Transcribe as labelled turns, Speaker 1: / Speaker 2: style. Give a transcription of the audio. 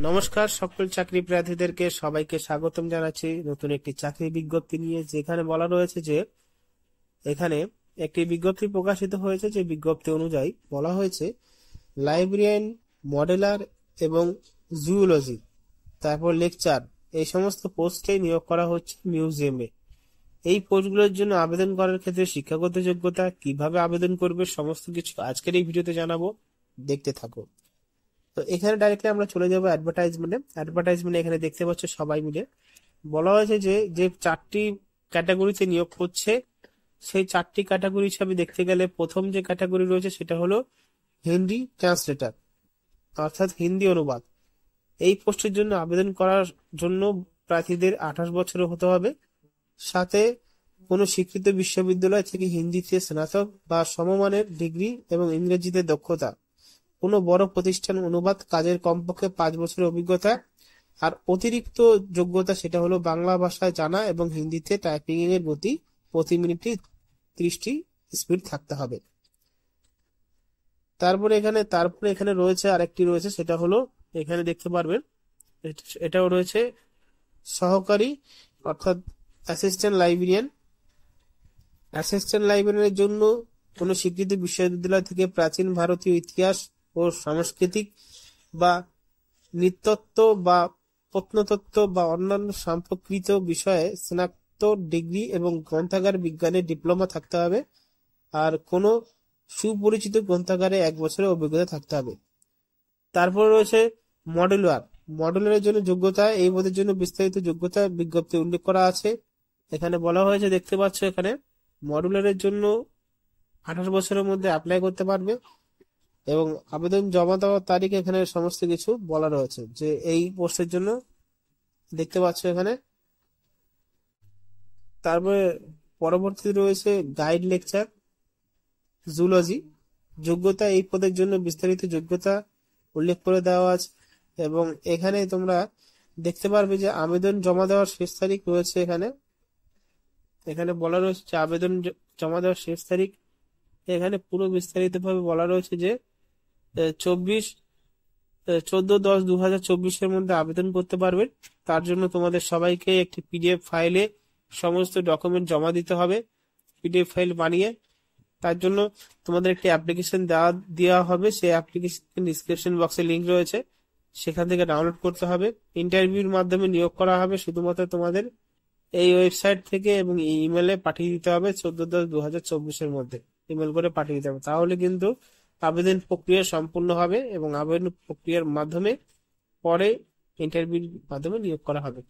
Speaker 1: নমস্কার সকল চাকরি প্রার্থীদেরকে সবাইকে স্বাগতম জানাচ্ছি নতুন একটি চাকরি বিজ্ঞপ্তি নিয়ে, যেখানে বলা রয়েছে যে এখানে একটি বিজ্ঞপ্তি প্রকাশিত হয়েছে। যে বিজ্ঞপ্তি অনুযায়ী বলা হয়েছে লাইব্রেরিয়ান, মডেলার এবং জুওলজি, তারপর লেকচার, এই সমস্ত পোস্টে নিয়োগ করা হচ্ছে মিউজিয়ামে। এই পোস্টগুলোর জন্য আবেদন করার ক্ষেত্রে শিক্ষাগত যোগ্যতা, কিভাবে আবেদন করবে, সমস্ত কিছু আজকের এই ভিডিওতে জানাবো, দেখতে থাকো। তো এখানে ডাইরেক্টলি আমরা চলে যাবো অ্যাডভার্টাইজমেন্টে। এখানে দেখতে পাচ্ছ সবাই মিলে বলা হয়েছে যে যে চারটি ক্যাটাগরিতে নিয়োগ করছে, সেই চারটি ক্যাটাগরি হিসাবে দেখতে গেলে প্রথম যে ক্যাটাগরি রয়েছে সেটা হলো হিন্দি ট্রান্সলেটর, অর্থাৎ হিন্দি অনুবাদ। এই পোস্টের জন্য আবেদন করার জন্য প্রার্থীদের 28 বছর হতে হবে, সাথে কোনো স্বীকৃত বিশ্ববিদ্যালয় থেকে হিন্দিতে স্নাতক বা সমমানের ডিগ্রি এবং ইংরেজিতে দক্ষতা, কোনো বড় প্রতিষ্ঠান অনুবাদ কাজের কমপক্ষে 5 বছরের অভিজ্ঞতা, আর অতিরিক্ত যোগ্যতা সেটা হলো বাংলা ভাষায় জানা এবং হিন্দিতে টাইপিং এর গতি প্রতি মিনিটে 30টি স্পিড থাকতে হবে। তারপরে এখানে রয়েছে আরেকটি রয়েছে, সেটা হলো এখানে দেখতে পারবেন, এটাও রয়েছে সহকারী, অর্থাৎ অ্যাসিস্ট্যান্ট লাইব্রেরিয়ানের জন্য কোনো স্বীকৃত বিশ্ববিদ্যালয় থেকে প্রাচীন ভারতীয় ইতিহাস ও সাংস্কৃতিক বা নৃতত্ত্ব বা প্রত্নতত্ত্ব বা অন্যান্য সম্পর্কিত বিষয়ে স্নাতক ডিগ্রি এবং গ্রন্থাগার বিজ্ঞানে ডিপ্লোমা থাকতে হবে, আর কোনো সুপরিচিত গ্রন্থাগারে 1 বছরের অভিজ্ঞতা থাকতে হবে। তারপর রয়েছে মডেলারের জন্য যোগ্যতা। এই পদের জন্য বিস্তারিত যোগ্যতা বিজ্ঞপ্তি উল্লেখ করা আছে। এখানে বলা হয়েছে, দেখতে পাচ্ছ এখানে মডুলারের জন্য 28 বছরের মধ্যে অ্যাপ্লাই করতে পারবে এবং আবেদন জমা দেওয়ার তারিখ এখানে সমস্ত কিছু বলা রয়েছে যে এই পোস্টের জন্য দেখতে পাচ্ছ এখানে। তারপরে পরবর্তী রয়েছে গাইড লেকচার জুলজি যোগ্যতা। এই পদের জন্য বিস্তারিত যোগ্যতা উল্লেখ করে দেওয়া আছে এবং এখানে তোমরা দেখতে পারবে যে আবেদন জমা দেওয়ার শেষ তারিখ রয়েছে। এখানে বলা রয়েছে যে আবেদন জমা দেওয়ার শেষ তারিখ এখানে পুরো বিস্তারিত ভাবে বলা রয়েছে যে 14/10/2024 মধ্যে আবেদন করতে পারবেন। তার জন্য তোমাদের সবাইকে একটি পিডিএফ ফাইলে সমস্ত ডকুমেন্ট জমা দিতে হবে, পিডিএফ ফাইল বানিয়ে। তার জন্য তোমাদের একটি অ্যাপ্লিকেশন দেওয়া হবে, সেই অ্যাপ্লিকেশন ডিসক্রিপশন বক্সে লিংক রয়েছে, সেখান থেকে ডাউনলোড করতে হবে। ইন্টারভিউর মাধ্যমে নিয়োগ করা হবে, শুধুমাত্র তোমাদের এই ওয়েবসাইট থেকে এবং ইমেলে পাঠিয়ে দিতে হবে 14/10/2024 মধ্যে ইমেল করে পাঠিয়ে দিতে হবে। তাহলে কিন্তু আবেদন প্রক্রিয়া সম্পূর্ণ হবে এবং আবেদন প্রক্রিয়ার মাধ্যমে পরে ইন্টারভিউর মাধ্যমে নিয়োগ করা হবে।